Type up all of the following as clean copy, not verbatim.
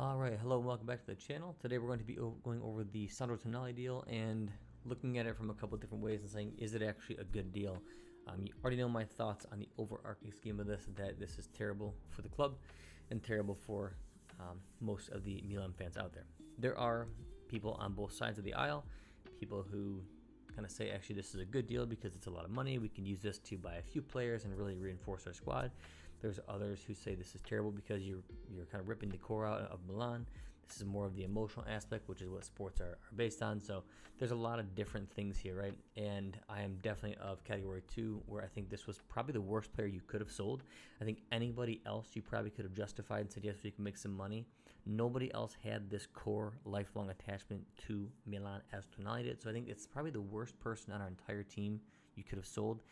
Alright, hello and welcome back to the channel. Today we're going to be going over the Sandro Tonali deal and looking at it from a couple different ways and saying, is it actually a good deal? You already know my thoughts on the overarching scheme of this, that this is terrible for the club and terrible for most of the Milan fans out there. There are people on both sides of the aisle, people who kind of say, actually, this is a good deal because it's a lot of money. We can use this to buy a few players and really reinforce our squad. There's others who say this is terrible because you're kind of ripping the core out of Milan. This is more of the emotional aspect, which is what sports are based on. So there's a lot of different things here, right? And I am definitely of category 2, where I think this was probably the worst player you could have sold. I think anybody else you probably could have justified and said, yes, we can make some money. Nobody else had this core lifelong attachment to Milan as Tonali did. So I think it's probably the worst person on our entire team you could have sold.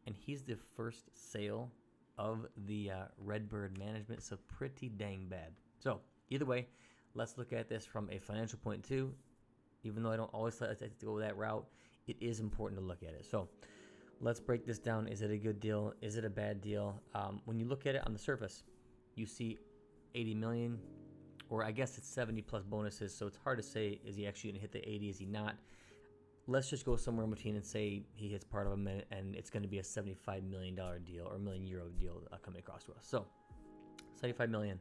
And he's the first sale of the Redbird management, so pretty dang bad. So either way, let's look at this from a financial point too. Even though I don't always like to go that route, it is important to look at it. So let's break this down. Is it a good deal? Is it a bad deal? When you look at it on the surface, you see 80 million, or I guess it's 70 plus bonuses, so it's hard to say, is he actually going to hit the 80? Is he not? Let's just go somewhere in between and say he hits part of a minute, and it's going to be a $75 million deal or €1 million deal coming across to us. So 75 million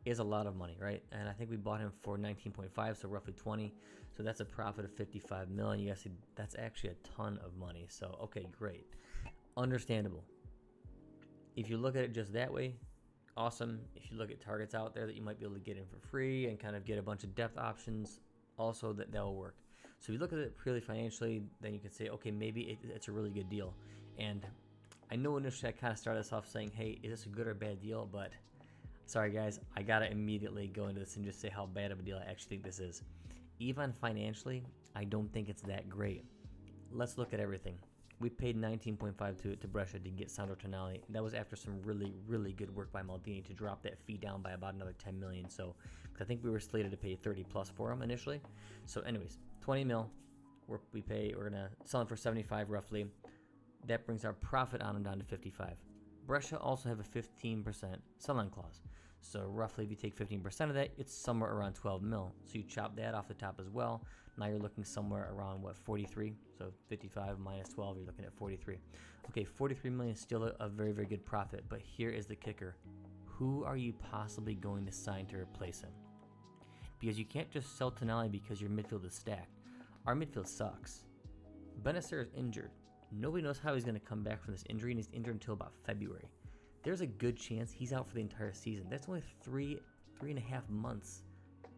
is a lot of money, right? And I think we bought him for 19.5, so roughly 20. So that's a profit of 55 million. Yes, that's actually a ton of money. So okay, great, understandable. If you look at it just that way, awesome. If you look at targets out there that you might be able to get in for free and kind of get a bunch of depth options, also that will work. So if you look at it purely financially, then you can say, okay, maybe it's a really good deal. And I know initially I kind of started this off saying, hey, is this a good or bad deal? But sorry guys, I gotta immediately go into this and just say how bad of a deal I actually think this is. Even financially, I don't think it's that great. Let's look at everything. We paid 19.5 to Brescia to get Sandro Tonali. That was after some really, really good work by Maldini to drop that fee down by about another 10 million. So I think we were slated to pay 30 plus for him initially. So anyways, 20 mil. We're gonna sell him for 75 roughly. That brings our profit on him down to 55. Brescia also have a 15% sell-on clause. So roughly, if you take 15% of that, it's somewhere around 12 mil. So you chop that off the top as well. Now you're looking somewhere around, what, 43? So 55 minus 12, you're looking at 43. Okay, 43 million is still a very, very good profit. But here is the kicker. Who are you possibly going to sign to replace him? Because you can't just sell Tonali because your midfield is stacked. Our midfield sucks. Benacer is injured. Nobody knows how he's going to come back from this injury, and he's injured until about February. There's a good chance he's out for the entire season. That's only three and a half months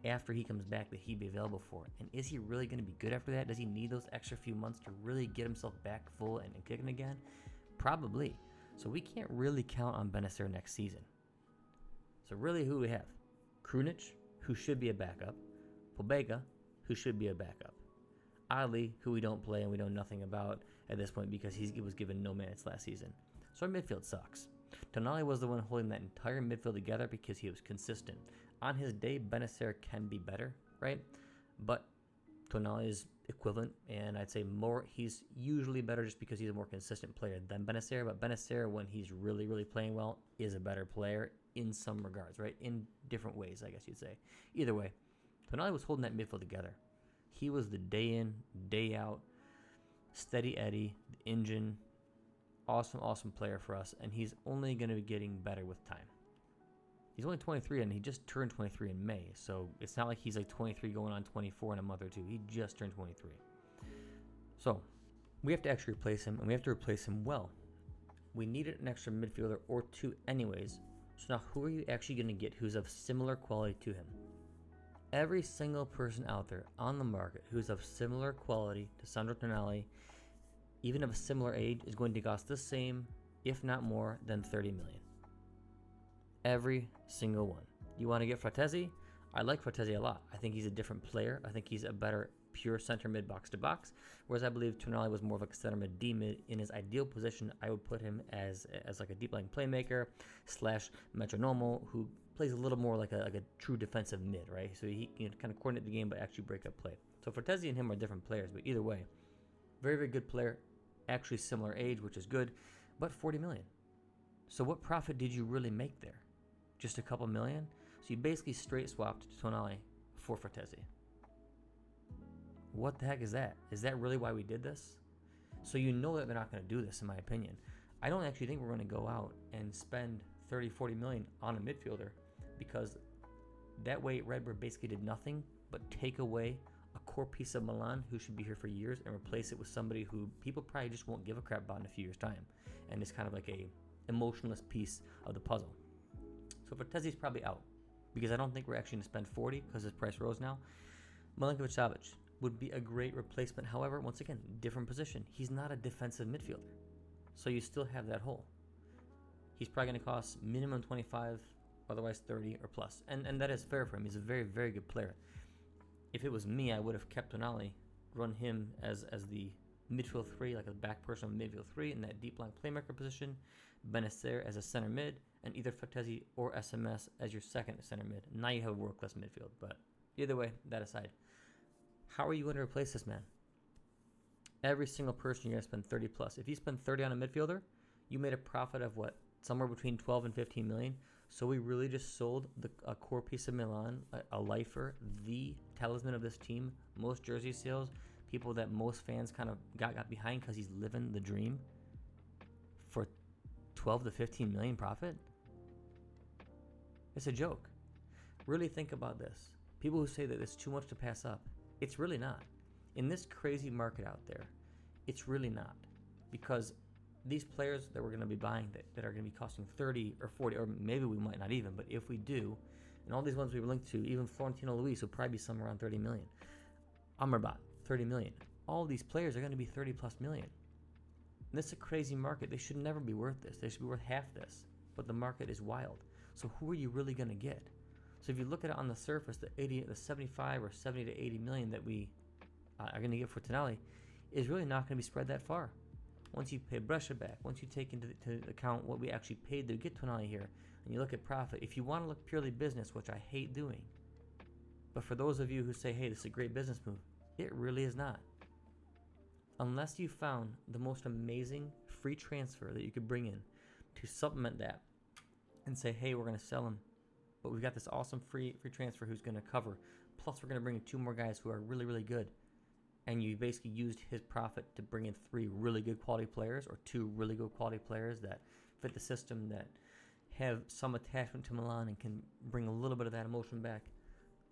after he comes back that he'd be available for. And is he really going to be good after that? Does he need those extra few months to really get himself back full and kicking again? Probably. So we can't really count on Benacer next season. So really, who we have? Krunic, who should be a backup. Pobega, who should be a backup. Ali, who we don't play and we know nothing about at this point because he was given no minutes last season. So our midfield sucks. Tonali was the one holding that entire midfield together because he was consistent. On his day, Benacer can be better, right? But Tonali is equivalent, and I'd say he's usually better just because he's a more consistent player than Benacer. But Benacer, when he's really, really playing well, is a better player in some regards, right? In different ways, I guess you'd say. Either way, Tonali was holding that midfield together. He was the day in, day out, steady Eddie, the engine, awesome player for us, and he's only going to be getting better with time. He's only 23, and he just turned 23 in May, so it's not like he's like 23 going on 24 in a month or two. He just turned 23. So we have to actually replace him, and we have to replace him well. We needed an extra midfielder or two anyways, so now who are you actually going to get who's of similar quality to him? Every single person out there on the market who's of similar quality to Sandro Tonali, even of a similar age, is going to cost the same, if not more, than 30 million. Every single one. You want to get Fratesi? I like Fratesi a lot. I think he's a different player. I think he's a better pure center mid box to box, whereas I believe Tonali was more of a center mid D mid. In his ideal position, I would put him as like a deep lying playmaker / metronomal who plays a little more like a true defensive mid, right? So he can kind of coordinate the game but actually break up play. So Fratesi and him are different players, but either way, very, very good player, actually similar age, which is good, but 40 million. So what profit did you really make there? Just a couple million? So you basically straight swapped Tonali for Frattesi. What the heck is that? Is that really why we did this? So you know that they're not going to do this, in my opinion. I don't actually think we're going to go out and spend 30, 40 million on a midfielder, because that way Redbird basically did nothing but take away a core piece of Milan who should be here for years and replace it with somebody who people probably just won't give a crap about in a few years' time, and it's kind of like a emotionless piece of the puzzle. So Frattesi's probably out, because I don't think we're actually going to spend 40 because his price rose now. Milinkovic-Savic would be a great replacement. However, once again, different position. He's not a defensive midfielder, so you still have that hole. He's probably going to cost minimum 25, otherwise 30 or plus, and that is fair for him. He's a very, very good player. If it was me, I would have kept Tonali, run him as the midfield 3, like a back person of midfield 3 in that deep line playmaker position, Benacer as a center mid, and either Frattesi or SMS as your second center mid. Now you have a world-class midfield, but either way, that aside, how are you going to replace this man? Every single person you're going to spend 30 plus. If you spend 30 on a midfielder, you made a profit of what? Somewhere between 12 and 15 million. So we really just sold a core piece of Milan, a lifer, the talisman of this team, most jersey sales, people that most fans kind of got behind because he's living the dream, for 12 to 15 million profit? It's a joke. Really think about this. People who say that it's too much to pass up, it's really not. In this crazy market out there, it's really not. Because these players that we're going to be buying that are going to be costing 30 or 40, or maybe we might not even, but if we do, and all these ones we were linked to, even Florentino Luis will probably be somewhere around 30 million. Amrabat, 30 million. All these players are going to be 30 plus million. And this is a crazy market. They should never be worth this. They should be worth half this. But the market is wild. So who are you really going to get? So if you look at it on the surface, the 75 or 70 to 80 million that we are going to get for Tonali is really not going to be spread that far. Once you pay Brescia back, once you take into account what we actually paid to get Tonali here, and you look at profit, if you want to look purely business, which I hate doing, but for those of you who say, hey, this is a great business move, it really is not. Unless you found the most amazing free transfer that you could bring in to supplement that and say, hey, we're going to sell him, but we've got this awesome free transfer who's going to cover, plus we're going to bring in 2 more guys who are really, really good. And you basically used his profit to bring in 3 really good quality players, or 2 really good quality players that fit the system, that have some attachment to Milan and can bring a little bit of that emotion back.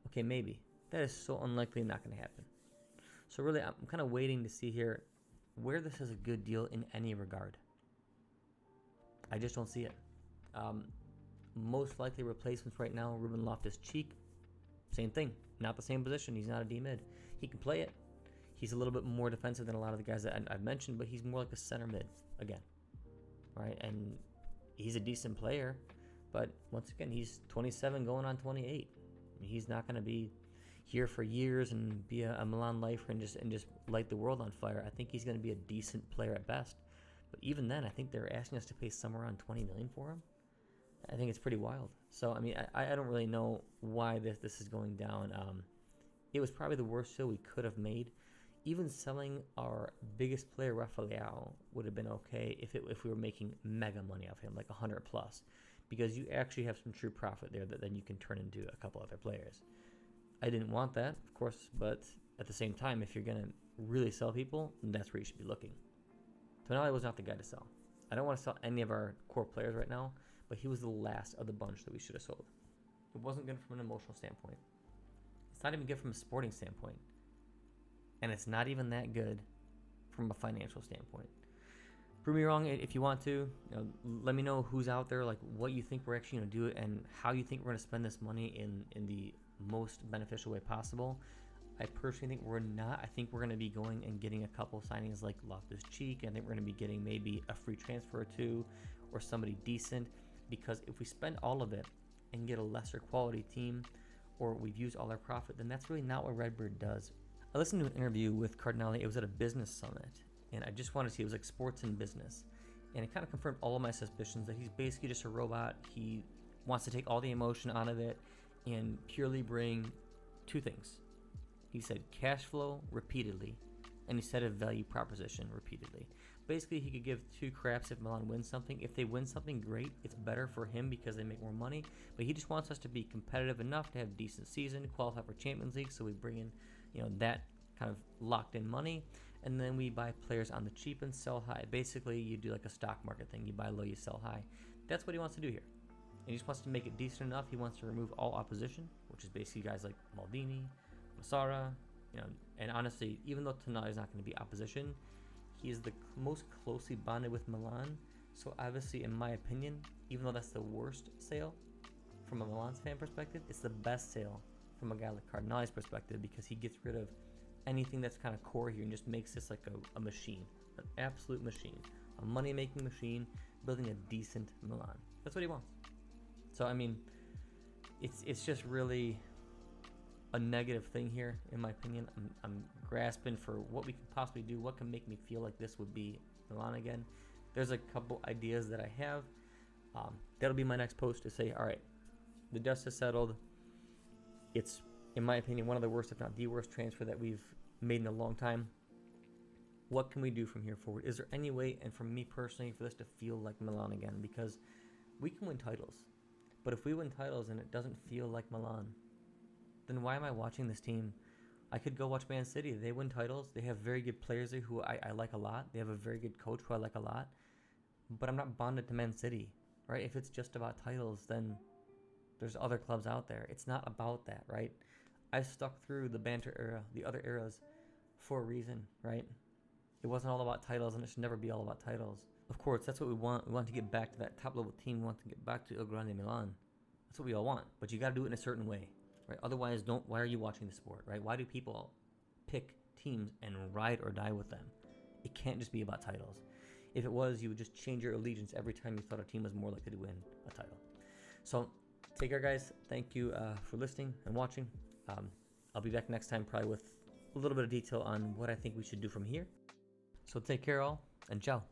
Okay, maybe. That is so unlikely not going to happen. So really, I'm kind of waiting to see here where this is a good deal in any regard. I just don't see it. Most likely replacements right now, Ruben Loftus-Cheek, same thing. Not the same position. He's not a D-mid. He can play it. He's a little bit more defensive than a lot of the guys that I've mentioned, but he's more like a center mid again, right? And he's a decent player, but once again, he's 27 going on 28. He's not going to be here for years and be a Milan lifer and just light the world on fire. I think he's going to be a decent player at best, but even then, I think they're asking us to pay somewhere around 20 million for him. I think it's pretty wild. So I mean, I don't really know why this is going down. It was probably the worst deal we could have made. Even selling our biggest player, Rafael, would have been okay if we were making mega money off him, like 100 plus, because you actually have some true profit there that then you can turn into a couple other players. I didn't want that, of course, but at the same time, if you're going to really sell people, that's where you should be looking. Tonali was not the guy to sell. I don't want to sell any of our core players right now, but he was the last of the bunch that we should have sold. It wasn't good from an emotional standpoint. It's not even good from a sporting standpoint. And it's not even that good from a financial standpoint. Prove me wrong if you want to. Let me know who's out there, like what you think we're actually going to do and how you think we're going to spend this money in the most beneficial way possible. I personally think we're not. I think we're going to be going and getting a couple signings like Loftus-Cheek. I think we're going to be getting maybe a free transfer or 2 or somebody decent, because if we spend all of it and get a lesser quality team, or we've used all our profit, then that's really not what Redbird does. I listened to an interview with Cardinale. It was at a business summit, and I just wanted to see, it was like sports and business, and it kind of confirmed all of my suspicions that he's basically just a robot. He wants to take all the emotion out of it and purely bring 2 things. He said cash flow repeatedly, and he said a value proposition repeatedly. basically he could give two craps if Milan wins something. If they win something, great. It's better for him because they make more money. But he just wants us to be competitive enough to have a decent season, qualify for Champions League, so we bring in, that kind of locked in money. And then we buy players on the cheap and sell high. Basically, you do like a stock market thing. You buy low, you sell high. That's what he wants to do here. And he just wants to make it decent enough. He wants to remove all opposition, which is basically guys like Maldini, Massara, and honestly, even though Tonali is not going to be opposition, he is the most closely bonded with Milan. So obviously, in my opinion, even though that's the worst sale from a Milan's fan perspective, it's the best sale from a guy like Cardinali's perspective because he gets rid of anything that's kind of core here and just makes this like a machine, an absolute machine, a money-making machine, building a decent Milan. That's what he wants. So I mean, it's just really a negative thing here, in my opinion. I'm grasping for what we can possibly do, what can make me feel like this would be Milan again. There's a couple ideas that I have. That'll be my next post to say, all right, the dust has settled. It's, in my opinion, one of the worst, if not the worst, transfer that we've made in a long time. What can we do from here forward? Is there any way, and for me personally, for this to feel like Milan again? Because we can win titles, but if we win titles and it doesn't feel like Milan, then why am I watching this team? I could go watch Man City. They win titles. They have very good players there who I like a lot. They have a very good coach who I like a lot. But I'm not bonded to Man City, right? If it's just about titles, then there's other clubs out there. It's not about that, right? I stuck through the banter era, the other eras, for a reason, right? It wasn't all about titles, and it should never be all about titles. Of course, that's what we want. We want to get back to that top-level team. We want to get back to Il Grande Milan. That's what we all want. But you got to do it in a certain way. Right? Otherwise, why are you watching the sport, right? Why do people pick teams and ride or die with them? It can't just be about titles. If it was, you would just change your allegiance every time you thought a team was more likely to win a title. So, take care, guys. Thank you for listening and watching. I'll be back next time probably with a little bit of detail on what I think we should do from here. So take care all, and ciao.